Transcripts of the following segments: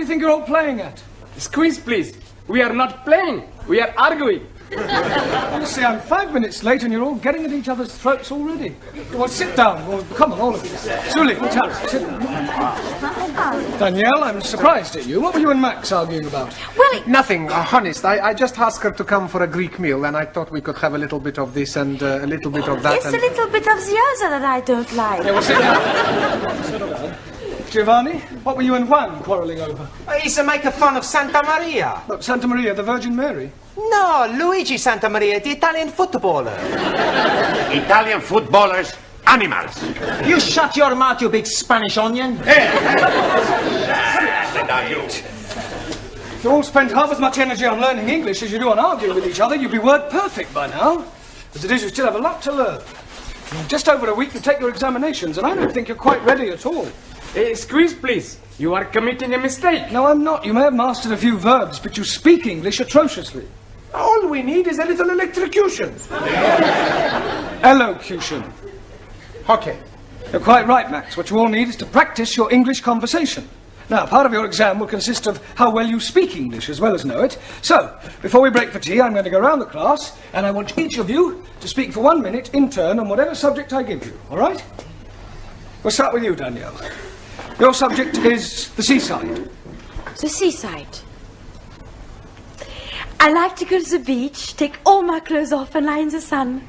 do you think you're all playing at? Squeeze, please. We are not playing. We are arguing. Honestly, I'm 5 minutes late and you're all getting at each other's throats already. Well, sit down. Well, come on, all of you. Julie, tell us. Sit down. Danielle, I'm surprised at you. What were you and Max arguing about? Well, Nothing, honest. I just asked her to come for a Greek meal, and I thought we could have a little bit of this and a little bit of that. it's a little bit of the other that I don't like. Yeah, well, sit down. Sit down. Giovanni, what were you and Juan quarrelling over? He's making fun of Santa Maria. Look, Santa Maria, the Virgin Mary. No, Luigi Santa Maria, the Italian footballer. Italian footballers, animals. You shut your mouth, you big Spanish onion. If you all spent half as much energy on learning English as you do on arguing with each other, you'd be word perfect by now. As it is, you still have a lot to learn. In just over a week to take your examinations, and I don't think you're quite ready at all. Squeeze, please. You are committing a mistake. No, I'm not. You may have mastered a few verbs, but you speak English atrociously. All we need is a little electrocution. Elocution. Okay. You're quite right, Max. What you all need is to practice your English conversation. Now, part of your exam will consist of how well you speak English as well as know it. So, before we break for tea, I'm going to go round the class, and I want each of you to speak for 1 minute in turn on whatever subject I give you, all right? We'll start with you, Danielle. Your subject is the seaside. The seaside. I like to go to the beach, take all my clothes off and lie in the sun.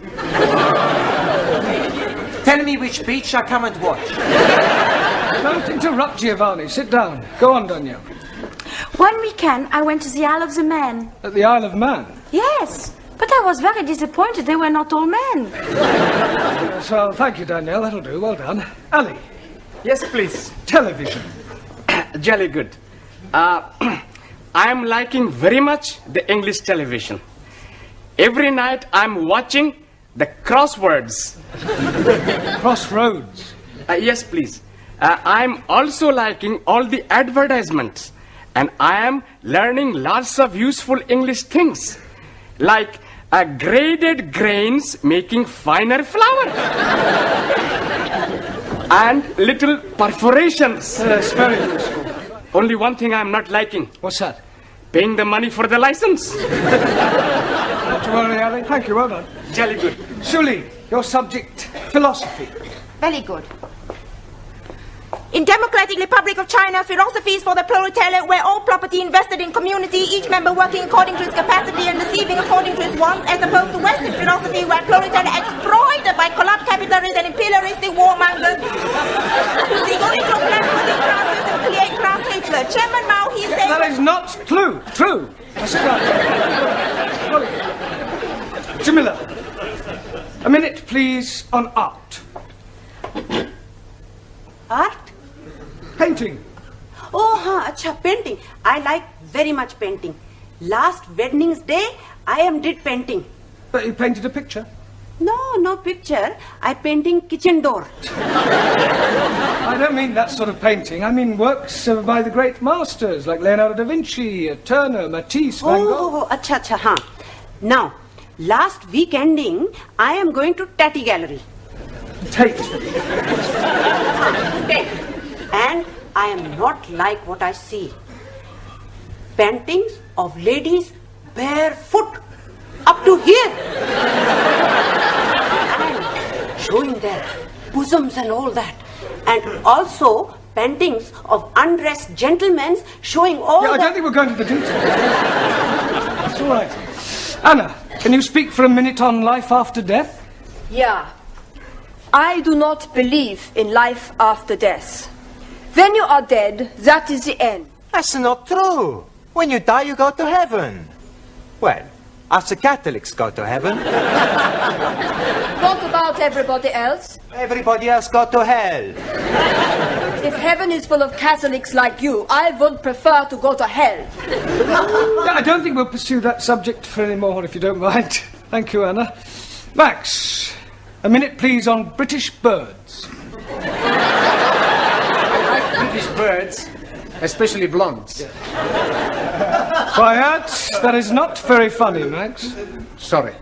Tell me which beach I come and watch. Don't interrupt, Giovanni. Sit down. Go on, Danielle. One weekend, I went to the Isle of the Man. At the Isle of Man. Yes, but I was very disappointed they were not all men. So, thank you, Danielle. That'll do. Well done. Ali, Yes, please. television. Jolly good. I am liking very much the English television. Every night I'm watching the crosswords. Crossroads. Yes, please. I'm also liking all the advertisements. And I am learning lots of useful English things. Like graded grains making finer flour. And little perforations. That's very useful. Only one thing I'm not liking. What's that? Paying the money for the license. Not to worry, Ali. Thank you. Well done. Jolly good. Shuli, your subject, philosophy. Very good. In Democratic Republic of China, philosophy is for the proletariat, where all property invested in community, each member working according to his capacity and receiving according to his wants, as opposed to Western philosophy, where proletariat exploited by corrupt capitalists and imperialistic warmongers who seek only to oppress working classes and create class hatred. Chairman Mao, he said... That is not true. True. Now sit down. Jamila, a minute, please, on art. Art? Painting. Oh, acha, painting. I like very much painting. Last Wednesday's day, I did painting. But you painted a picture? No picture. I painting kitchen door. I don't mean that sort of painting. I mean works by the great masters, like Leonardo da Vinci, Turner, Matisse, Van Gogh. Oh, acha, huh. Now, last week ending, I am going to Tatty Gallery. Tate. And I am not like what I see. Paintings of ladies barefoot up to here. And showing their bosoms and all that. And also paintings of undressed gentlemen showing all I don't think we're going to the details. That's all right. Anna, can you speak for a minute on life after death? Yeah. I do not believe in life after death. When you are dead, that is the end. That's not true. When you die, you go to heaven. Well, us the Catholics go to heaven. What about everybody else? Everybody else go to hell. If heaven is full of Catholics like you, I would prefer to go to hell. I don't think we'll pursue that subject for any more, if you don't mind. Thank you, Anna. Max, a minute, please, on British birds. British birds, especially blondes. Quiet. That is not very funny, Max. Sorry.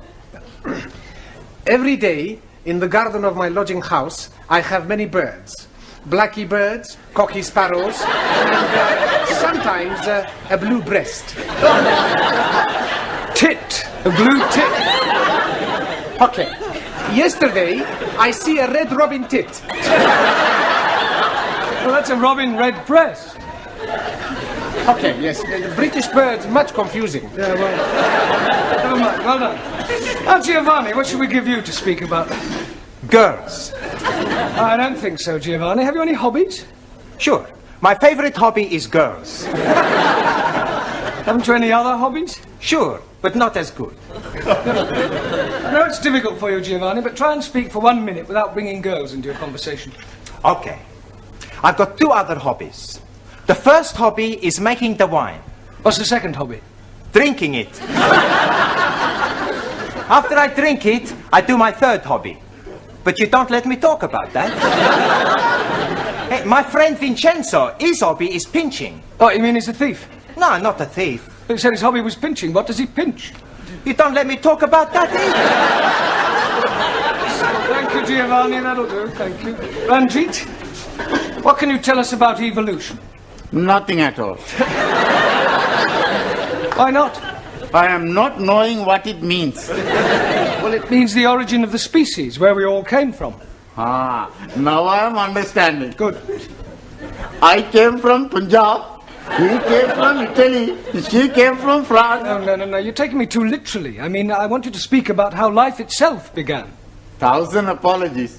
Every day, in the garden of my lodging house, I have many birds. Blacky birds, cocky sparrows, and sometimes sometimes a blue breast. Tit. A blue tit. Okay. Yesterday, I see a red robin tit. Well, that's a robin red breast. Okay, yes. The British birds, much confusing. Yeah, well, never mind. Well done. Now, Giovanni, what should we give you to speak about? Girls. I don't think so, Giovanni. Have you any hobbies? Sure. My favorite hobby is girls. Haven't you any other hobbies? Sure, but not as good. I know it's difficult for you, Giovanni, but try and speak for 1 minute without bringing girls into your conversation. Okay. I've got 2 other hobbies. The first hobby is making the wine. What's the second hobby? Drinking it. After I drink it, I do my third hobby. But you don't let me talk about that. Hey, my friend Vincenzo, his hobby is pinching. Oh, you mean he's a thief? No, not a thief. He said his hobby was pinching. What does he pinch? You don't let me talk about that either. Thank you, Giovanni. That'll do. Thank you. Ranjit, what can you tell us about evolution? Nothing at all. Why not? I am not knowing what it means. Well, it means the origin of the species, where we all came from. Ah, now I am understanding. Good. I came from Punjab. He came from Italy. She came from France. No. You're taking me too literally. I mean, I want you to speak about how life itself began. 1,000 apologies.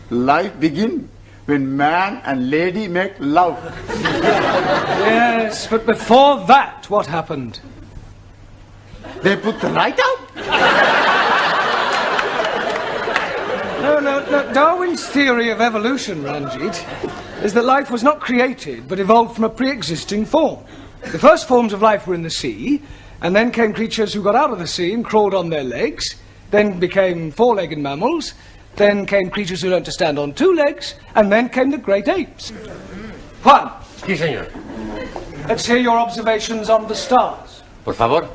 Life begins when man and lady make love. Yes, but before that, what happened? They put the light out? No. Darwin's theory of evolution, Ranjit, is that life was not created, but evolved from a pre-existing form. The first forms of life were in the sea, and then came creatures who got out of the sea and crawled on their legs, then became 4-legged mammals, then came creatures who learned to stand on 2 legs, and then came the great apes. Juan. Sí, señor. Let's hear your observations on the stars. Por favor.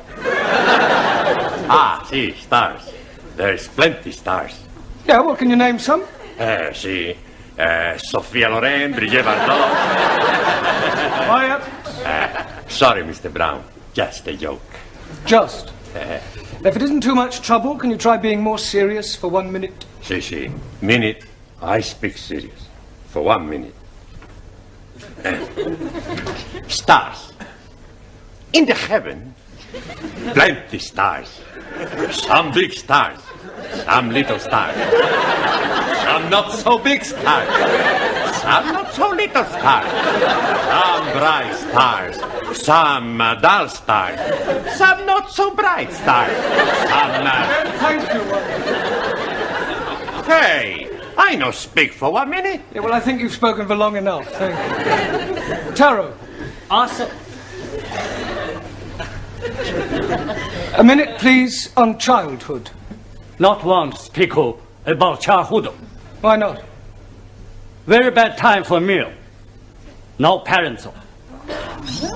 Ah, sí, stars. There's plenty stars. Yeah, well, can you name some? Sí. Sophia Loren, Brigitte Bardot. Quiet. Sorry, Mr. Brown. Just a joke. Just. If it isn't too much trouble, can you try being more serious for 1 minute? Sí. Minute. I speak serious. For 1 minute. Stars. In the heaven, plenty stars. Some big stars. Some little stars. Some not so big stars. Some not so little stars. Some bright stars. Some dull stars. Some not so bright stars. Some Thank you. Hey, I no speak for 1 minute. Yeah, well, I think you've spoken for long enough. Thank you. Taro. Answer. A minute, please, on childhood. Not want to speak about childhood. Why not? Very bad time for meal. No parents.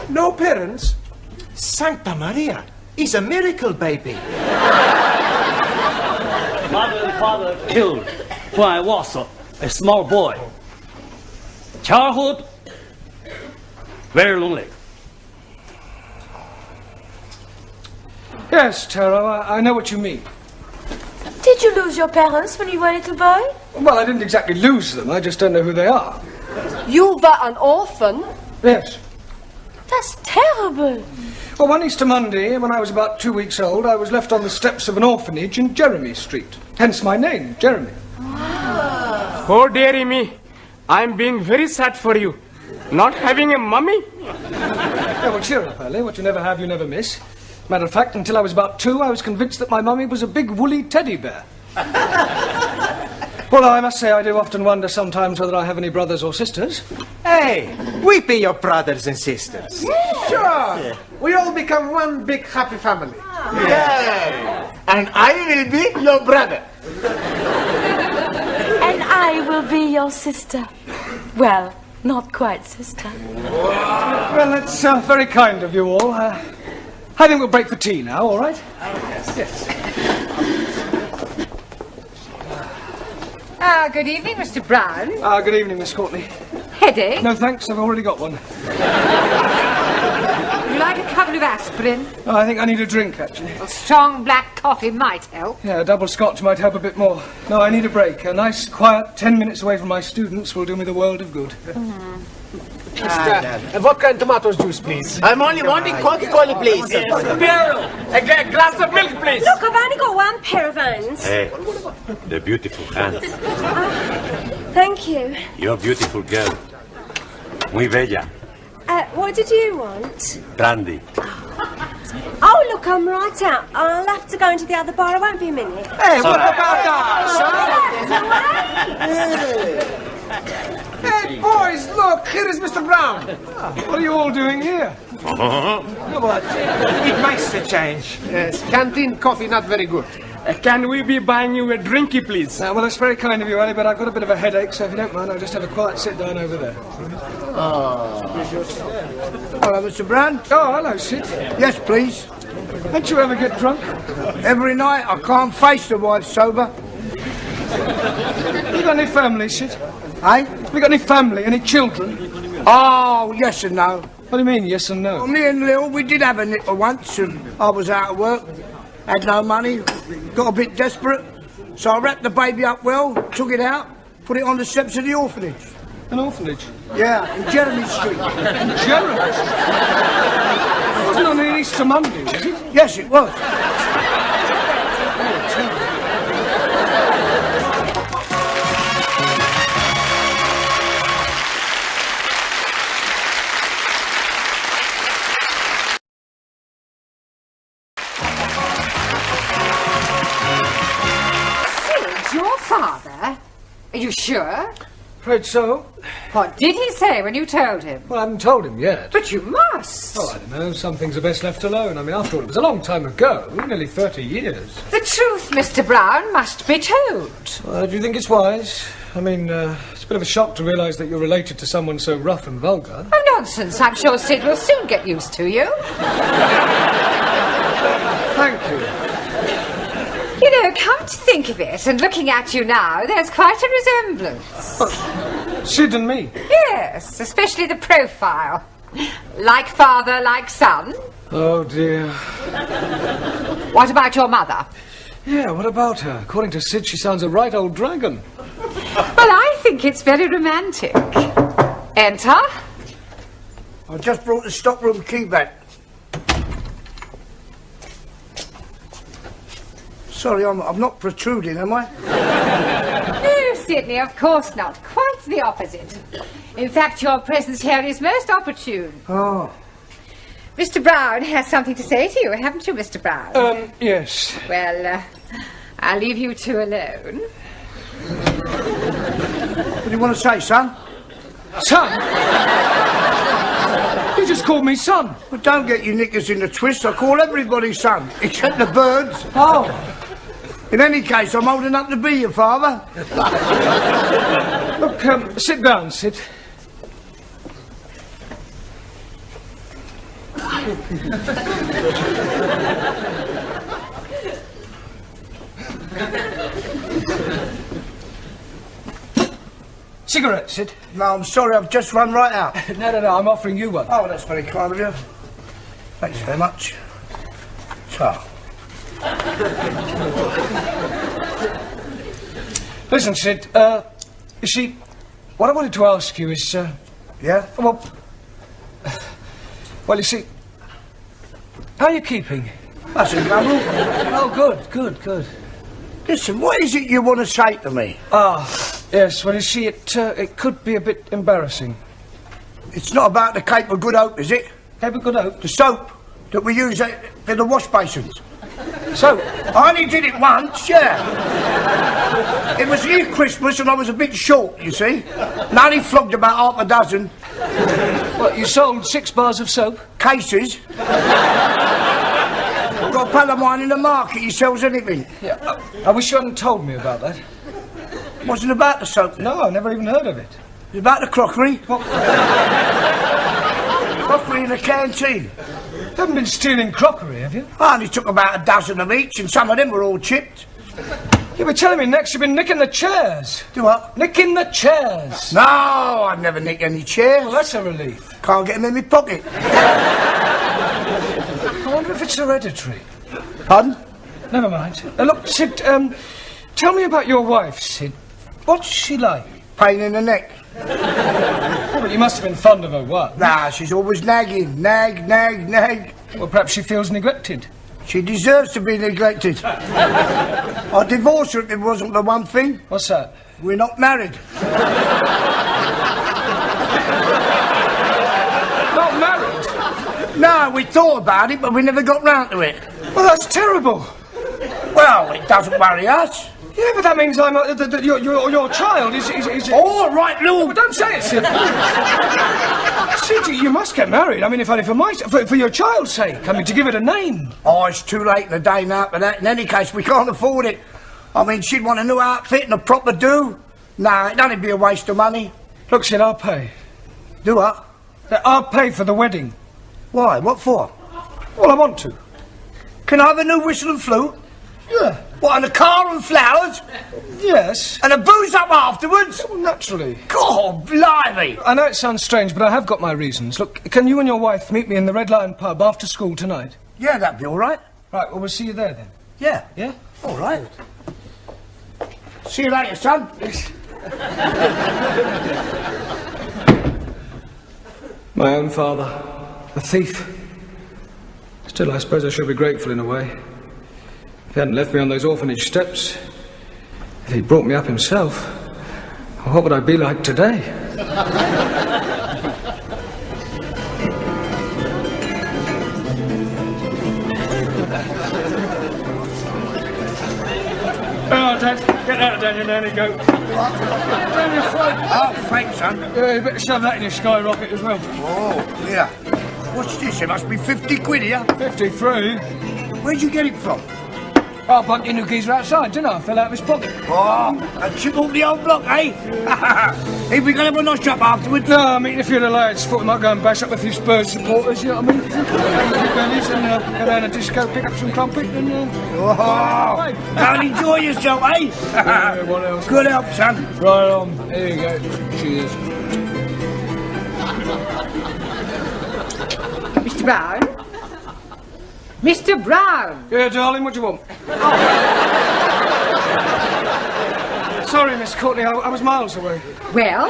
No parents? Santa Maria, he's a miracle baby. Mother and father killed when I was a small boy. Childhood, very lonely. Yes, Taro, I know what you mean. Did you lose your parents when you were a little boy? Well, I didn't exactly lose them. I just don't know who they are. You were an orphan? Yes. That's terrible. Well, one Easter Monday, when I was about 2 weeks old, I was left on the steps of an orphanage in Jeremy Street. Hence my name, Jeremy. Oh, dearie me. I'm being very sad for you. Not having a mummy? Yeah, well, cheer up, Ellie. What you never have, you never miss. Matter of fact, until I was about 2, I was convinced that my mummy was a big woolly teddy bear. Well, I must say I do often wonder sometimes whether I have any brothers or sisters. Hey, we be your brothers and sisters. Sure. Yeah. We all become one big happy family. Yeah. And I will be your brother. And I will be your sister. Well, not quite sister. Well, that's very kind of you all. I think we'll break for tea now, all right? Yes. Good evening, Mr. Brown. Good evening, Miss Courtney. Headache? No, thanks. I've already got one. of aspirin? Oh, I think I need a drink, actually. A strong black coffee might help. Yeah, a double scotch might help a bit more. No, I need a break. A nice, quiet 10 minutes away from my students will do me the world of good. A vodka and tomatoes juice, please. I'm only wanting Coca-Cola, please. Beryl, a glass of milk, please. Look, I've only got one pair of hands. Hey, the beautiful hands. Thank you. You're a beautiful girl. Muy bella. What did you want? Brandy. Oh, look, I'm right out. I'll have to go into the other bar. I won't be a minute. Hey, what about Hey, boys, look, here is Mr. Brown. What are you all doing here? It makes a change. Yes, canteen coffee not very good. Can we be buying you a drinky, please? Well, that's very kind of you, Ali, but I've got a bit of a headache, so if you don't mind, I'll just have a quiet sit down over there. Hello, Mr. Brown. Oh, hello, Sid. Yes, please. Don't you ever get drunk? Every night. I can't face the wife sober. You got any family, Sid? Eh? Have you got any family, any children? Oh, yes and no. What do you mean, yes and no? Well, me and Lil, we did have a nipper once, and I was out of work, had no money, got a bit desperate, so I wrapped the baby up well, took it out, put it on the steps of the orphanage. An orphanage? Yeah, in Jeremy Street. In Jeremy? It wasn't on an Easter Monday, was it? Yes, it was. Your father? Are you sure? Afraid so. What did he say when you told him? Well, I haven't told him yet. But you must. Oh, I don't know. Some things are best left alone. I mean, after all, it was a long time ago. Nearly 30 years. The truth, Mr. Brown, must be told. Do you think it's wise? I mean, it's a bit of a shock to realise that you're related to someone so rough and vulgar. Oh, nonsense. I'm sure Sid will soon get used to you. Thank you. You know, come to think of it, and looking at you now, there's quite a resemblance. Sid and me? Yes, especially the profile. Like father, like son. Oh, dear. What about your mother? Yeah, what about her? According to Sid, she sounds a right old dragon. Well, I think it's very romantic. Enter. I just brought the stockroom key back. Sorry, I'm not protruding, am I? No, Sidney, of course not. Quite the opposite. In fact, your presence here is most opportune. Oh. Mr. Brown has something to say to you, haven't you, Mr. Brown? Yes. Well, I'll leave you two alone. What do you want to say, son? Son? You just called me son. Well, don't get your knickers in the twist. I call everybody son, except the birds. Oh. In any case, I'm old enough to be your father. Look, sit down, Sid. Cigarette, Sid? No, I'm sorry, I've just run right out. No, I'm offering you one. Oh, that's very kind of you. Thanks very much. So. Listen, Sid, you see, what I wanted to ask you is, Yeah? Well, you see, how are you keeping? That's a trouble. Oh, good. Listen, what is it you want to say to me? Yes, well, you see, it could be a bit embarrassing. It's not about the Cape of Good Hope, is it? Cape of Good Hope? The soap that we use for the wash basins. So, I only did it once, yeah. It was near Christmas and I was a bit short, you see. And I only flogged about half a dozen. What, you sold 6 bars of soap? Cases. I've got a pal of mine in the market, he sells anything. Yeah, I wish you hadn't told me about that. It wasn't about the soap. No, I never even heard of it. It was about the crockery. Crockery in the canteen. You haven't been stealing crockery, have you? I only took about a dozen of each, and some of them were all chipped. You were telling me next you've been nicking the chairs. Do what? Nicking the chairs. No, I'd never nick any chairs. Well, that's a relief. Can't get them in my pocket. I wonder if it's hereditary. Pardon? Never mind. Look, Sid, tell me about your wife, Sid. What's she like? Pain in the neck. Oh, but you must have been fond of her, what? Nah, she's always nagging. Nag, nag, nag. Well, perhaps she feels neglected. She deserves to be neglected. I'd divorce her if it wasn't the one thing. What's that? We're not married. Not married? No, we thought about it, but we never got round to it. Well, that's terrible. Well, it doesn't worry us. Yeah, but that means your child is... All right, Lou. But don't say it, Sid. Sid, you must get married. I mean, if only for your child's sake. I mean, to give it a name. Oh, it's too late in the day now for that. In any case, we can't afford it. I mean, she'd want a new outfit and a proper do. Nah, it'd only be a waste of money. Look, Sid, I'll pay. Do what? I'll pay for the wedding. Why? What for? Well, I want to. Can I have a new whistle and flute? Yeah. What, and a car and flowers? Yes. And a booze up afterwards? Well, naturally. God, blimey! I know it sounds strange, but I have got my reasons. Look, can you and your wife meet me in the Red Lion pub after school tonight? Yeah, that'd be all right. Right, well, we'll see you there then. Yeah. Yeah? All right. See you later, son. My own father, a thief. Still, I suppose I should be grateful in a way. If he hadn't left me on those orphanage steps, if he'd brought me up himself, what would I be like today? Oh, Dad, get out of down your nanny goat. Down your throat. Oh, thanks, son. Yeah, you better shove that in your skyrocket as well. Oh, yeah. What's this? It must be 50 quid here. 53? Where'd you get it from? I bumped into a geezer outside, didn't I? Fell out of his pocket. Oh, a chip off the old block, eh? If we gonna have a nice up afterwards? No, I mean, if you're the lads, thought we might go and bash up a few Spurs supporters, you know what I mean? And go down a disco, pick up some crumpet and... Oh, and enjoy yourself, eh? Yeah, what else? Good help, son. Right on. Here you go. Cheers. Mr. Brown? Mr. Brown! Yeah, darling, what do you want? Sorry, Miss Courtney, I was miles away. Well,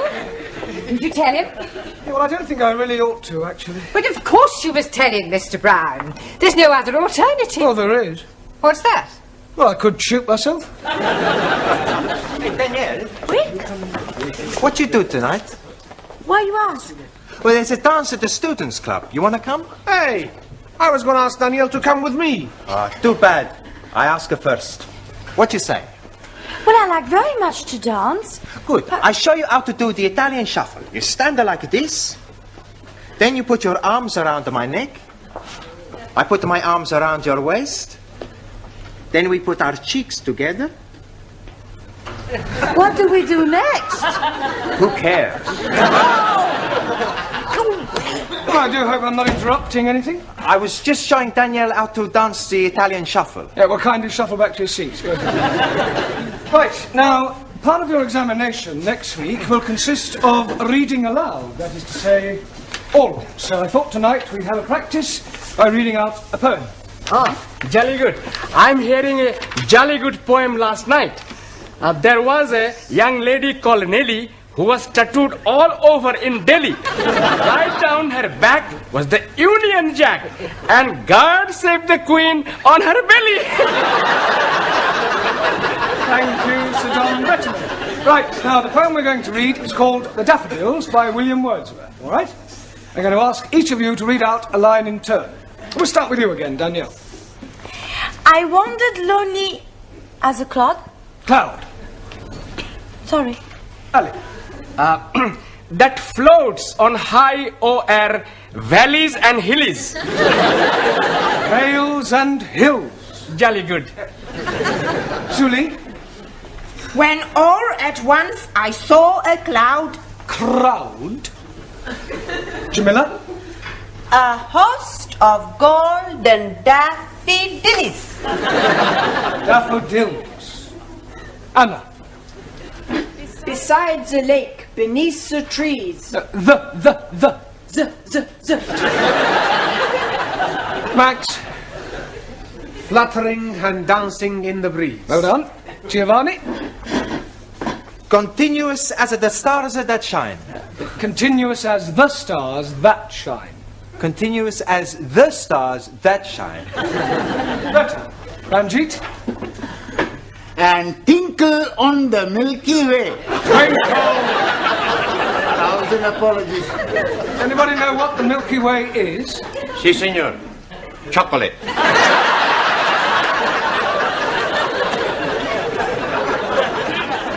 did you tell him? Yeah, well, I don't think I really ought to, actually. But of course you must tell him, Mr. Brown. There's no other alternative. Oh, there is. What's that? Well, I could shoot myself. Hey, Danielle. Oui? What you do tonight? Why you ask? Well, there's a dance at the Students' Club. You want to come? Hey, I was going to ask Danielle to come with me. Too bad. I ask her first. What you say? Well, I like very much to dance. Good. I show you how to do the Italian shuffle. You stand there like this. Then you put your arms around my neck. I put my arms around your waist. Then we put our cheeks together. What do we do next? Who cares? Well, I do hope I'm not interrupting anything. I was just showing Danielle how to dance the Italian shuffle. Yeah, well, kindly shuffle back to your seats. Go ahead. Right, now, part of your examination next week will consist of reading aloud, that is to say, all. So I thought tonight we'd have a practice by reading out a poem. Ah, jolly good. I'm hearing a jolly good poem last night. There was a young lady called Nelly who was tattooed all over in Delhi. Right down her back was the Union Jack, and God save the Queen on her belly. Thank you, Sir John Betterman. Right, now the poem we're going to read is called The Daffodils by William Wordsworth, all right? I'm going to ask each of you to read out a line in turn. We'll start with you again, Danielle. I wandered lonely as a clod. Cloud. Sorry. Ali. That floats on high o'er valleys and hills. Vales and hills. Jolly good. Julie. When all at once I saw a cloud. Crowd. Jamila. A host of golden daffodils. Daffodils. Anna. Beside the lake, beneath the trees. The. Z. Max. Fluttering and dancing in the breeze. Well done. Giovanni. Continuous as the stars that shine. Continuous as the stars that shine. Continuous as the stars that shine. Better. Ranjit. And tinkle on the Milky Way. Twinkle. 1,000 apologies. Anybody know what the Milky Way is? Si, senor. Chocolate.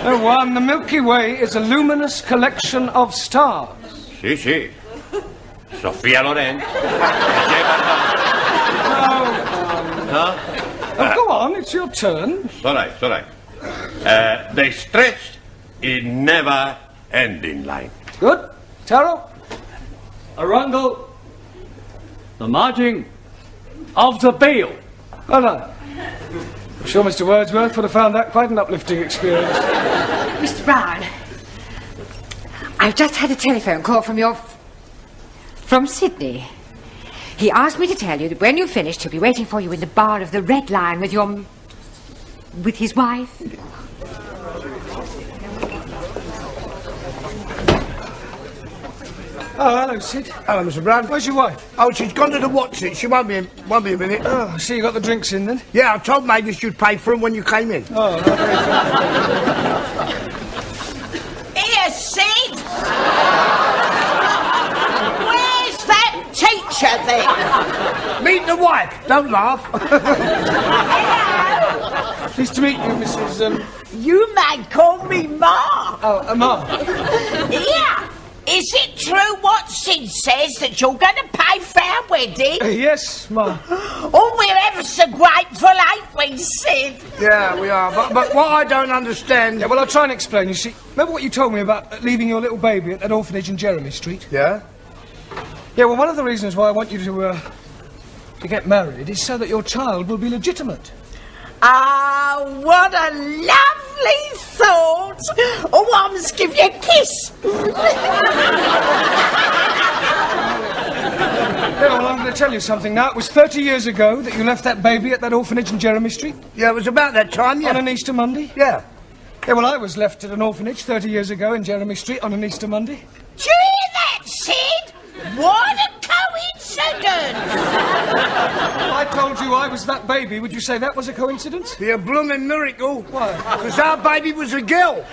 No one. The Milky Way is a luminous collection of stars. Si, si. Sofia Loren. No? Oh, go on, it's your turn. It's all right, it's all right. They stretched in never-ending line. Good. Taro? Arundel, the margin of the bill. Well done. I'm sure Mr. Wordsworth would have found that quite an uplifting experience. Mr. Brown, I've just had a telephone call from Sydney. He asked me to tell you that when you've finished, he'll be waiting for you in the bar of the Red Lion with his wife. Oh, hello, Sid. Hello, Mr. Brown. Where's your wife? Oh, she's gone to the what's it. She won't be a minute. Oh, so you got the drinks in then? Yeah, I told Mavis you'd pay for them when you came in. Oh, Here, Sid! Where's that teacher then? Meet the wife. Don't laugh. Pleased to meet you, Mrs. You may call me Ma. Oh, Ma. Yeah. Is it true what Sid says that you're going to pay for our wedding? Yes, Ma. Oh, we're ever so grateful, ain't we, Sid? Yeah, we are. But what I don't understand... Yeah, well, I'll try and explain. You see, remember what you told me about leaving your little baby at that orphanage in Jeremy Street? Yeah? Yeah, well, one of the reasons why I want you to get married is so that your child will be legitimate. Ah, what a lovely thought. Oh, I must give you a kiss. Yeah, well, I'm going to tell you something now. It was 30 years ago that you left that baby at that orphanage in Jeremy Street. Yeah, it was about that time, yeah. On an Easter Monday? Yeah. Yeah, well, I was left at an orphanage 30 years ago in Jeremy Street on an Easter Monday. Do you hear that, Sid? What a coincidence! I told you I was that baby. Would you say that was a coincidence? Be a blooming miracle. Why? Because our baby was a girl.